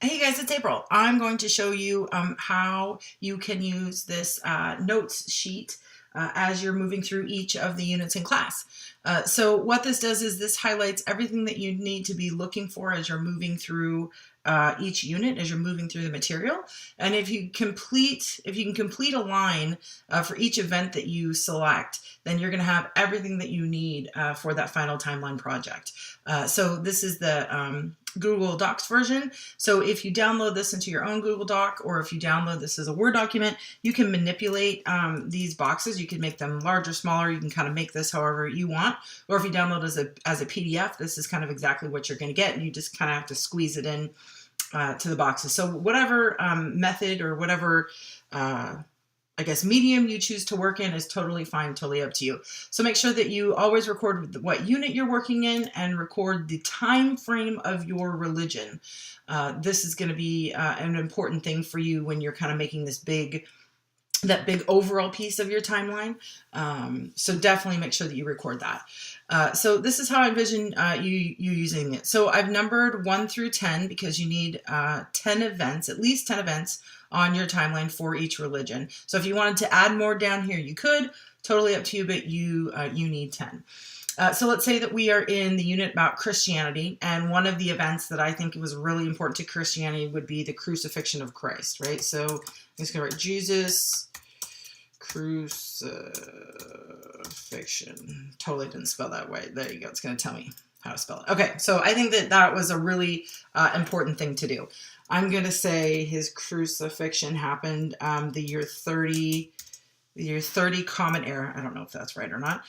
Hey guys, it's April. I'm going to show you how you can use this notes sheet as you're moving through each of the units in class. So what this does is this highlights everything that you need to be looking for as you're moving through each unit, as you're moving through the material. And if you can complete a line for each event that you select, then you're going to have everything that you need for that final timeline project. So this is the Google Docs version. So if you download this into your own Google Doc, or if you download this as a Word document, you can manipulate these boxes. You can make them larger, smaller. You can kind of make this however you want. Or if you download as a PDF, this is kind of exactly what you're going to get. And you just kind of have to squeeze it in to the boxes. So whatever method or whatever I guess medium you choose to work in is totally fine, totally up to you. So make sure that you always record what unit you're working in and record the time frame of your religion. This is going to be an important thing for you when you're kind of making that big overall piece of your timeline. So definitely make sure that you record that. So this is how I envision you using it. So I've numbered 1 through 10 because you need 10 events, at least 10 events on your timeline for each religion. So if you wanted to add more down here, you could. Totally up to you, but you need 10. So let's say that we are in the unit about Christianity, and one of the events that I think was really important to Christianity would be the crucifixion of Christ, right? So I'm just going to write Jesus crucifixion. Totally didn't spell that way. There you go. It's going to tell me how to spell it. Okay, so I think that was a really important thing to do. I'm going to say his crucifixion happened the year 30 Common Era. I don't know if that's right or not.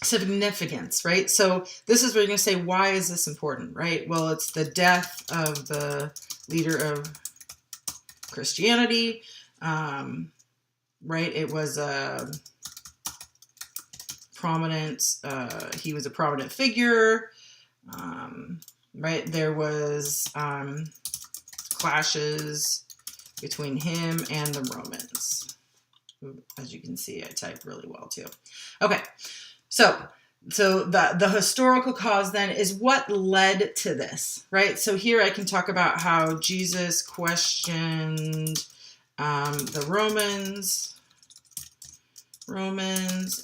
Significance, right? So this is where you're going to say, why is this important, right? Well, it's the death of the leader of Christianity, right? It was a prominent, he was a prominent figure, right? There was clashes between him and the Romans. As you can see, I type really well too. Okay, so the historical cause then is what led to this, right? So here I can talk about how Jesus questioned the Romans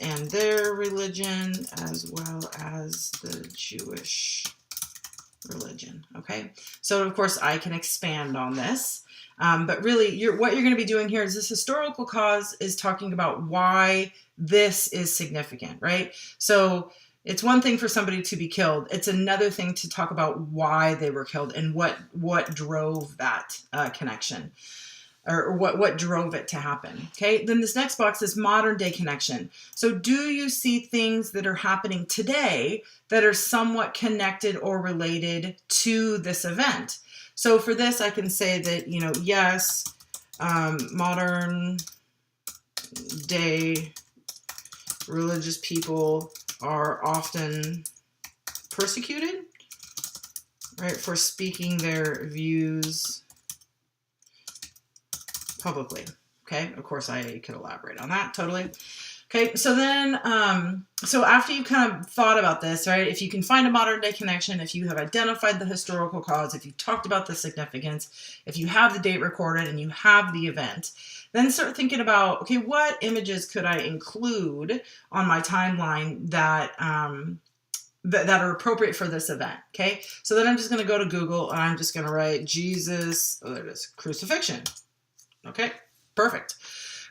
and their religion, as well as the Jewish religion. Okay, so of course I can expand on this, but really what you're going to be doing here is this historical cause is talking about why this is significant, right? So it's one thing for somebody to be killed. It's another thing to talk about why they were killed and what drove that connection, or what drove it to happen. Okay, then this next box is modern day connection. So do you see things that are happening today that are somewhat connected or related to this event? So for this, I can say that, yes, modern day religious people are often persecuted, right, for speaking their views publicly. Okay, of course I could elaborate on that totally. Okay, so then, so after you kind of thought about this, right, if you can find a modern day connection, if you have identified the historical cause, if you talked about the significance, if you have the date recorded and you have the event, then start thinking about, okay, what images could I include on my timeline that that are appropriate for this event. Okay, so then I'm just going to go to Google and I'm just going to write Jesus, oh, there it is, crucifixion. Okay, perfect.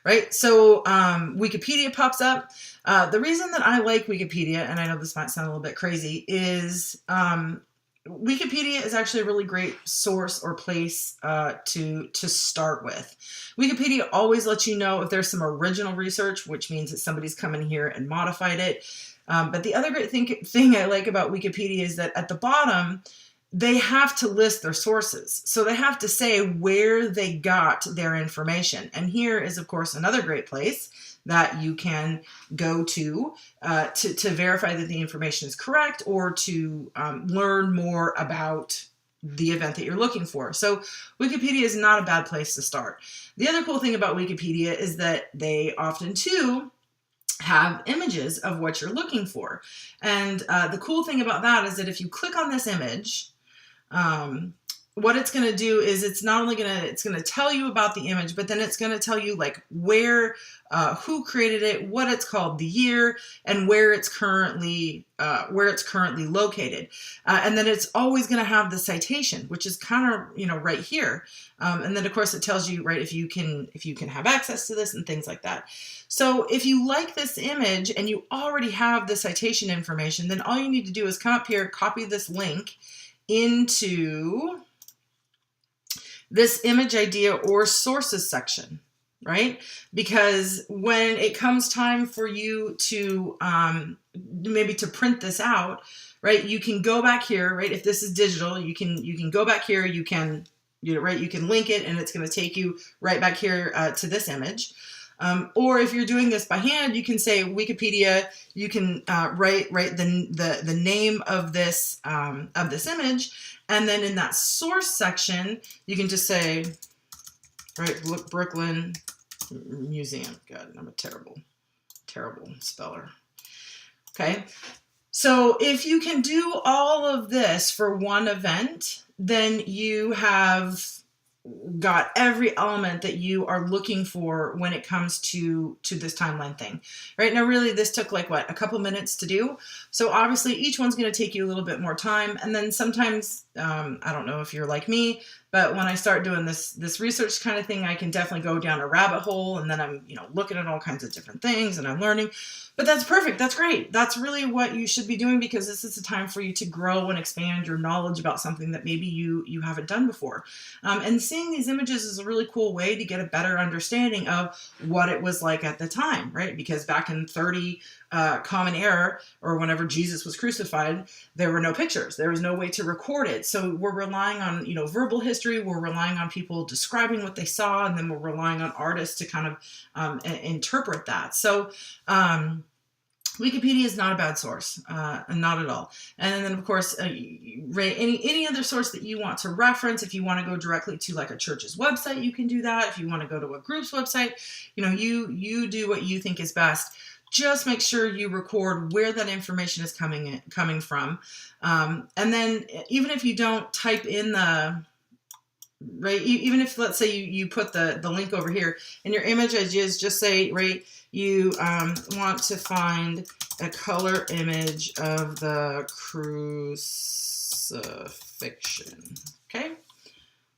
Right, so Wikipedia pops up. The reason that I like Wikipedia, and I know this might sound a little bit crazy, is Wikipedia is actually a really great source or place to start with. Wikipedia always lets you know if there's some original research, which means that somebody's come in here and modified it. But the other great thing I like about Wikipedia is that at the bottom, they have to list their sources. So they have to say where they got their information. And here is, of course, another great place that you can go to verify that the information is correct, or to learn more about the event that you're looking for. So Wikipedia is not a bad place to start. The other cool thing about Wikipedia is that they often, too, have images of what you're looking for. And the cool thing about that is that if you click on this image, what it's going to do is it's not only it's going to tell you about the image, but then it's going to tell you like where, who created it, what it's called, the year, and where it's currently located. And then it's always going to have the citation, which is kind of, you know, right here. And then of course it tells you, right, if you can have access to this and things like that. So if you like this image and you already have the citation information, then all you need to do is come up here, copy this link into this image idea or sources section, right? Because when it comes time for you to maybe to print this out, right, you can go back here, right? If this is digital, you can go back here, you can, you know, right, you can link it and it's going to take you right back here to this image. Or if you're doing this by hand, you can say Wikipedia. You can write the name of this image, and then in that source section, you can just say, right, Brooklyn Museum. God, I'm a terrible speller. Okay, so if you can do all of this for one event, then you have got every element that you are looking for when it comes to this timeline thing. Right now, really, this took like what, a couple minutes to do. So obviously each one's going to take you a little bit more time. And then sometimes, I don't know if you're like me, but when I start doing this research kind of thing, I can definitely go down a rabbit hole, and then I'm, you know, looking at all kinds of different things and I'm learning. But that's perfect. That's great. That's really what you should be doing, because this is a time for you to grow and expand your knowledge about something that maybe you haven't done before. And seeing these images is a really cool way to get a better understanding of what it was like at the time, right? Because back in 30 Common Era, or whenever Jesus was crucified, there were no pictures. There was no way to record it. So we're relying on, you know, verbal history. We're relying on people describing what they saw, and then we're relying on artists to kind of interpret that. So Wikipedia is not a bad source, not at all. And then, of course, any other source that you want to reference. If you want to go directly to like a church's website, you can do that. If you want to go to a group's website, you know, you do what you think is best. Just make sure you record where that information is coming from. And then even if you don't type in the, right, even if, let's say you put the link over here and your image ideas, just say, right, you want to find a color image of the crucifixion. Okay,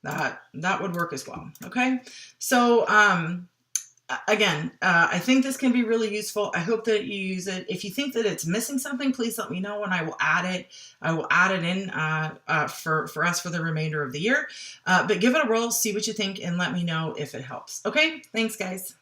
that would work as well. Okay, so again, I think this can be really useful. I hope that you use it. If you think that it's missing something, please let me know and I will add it. I will add it in for us for the remainder of the year. But give it a roll, see what you think, and let me know if it helps. Okay, thanks guys.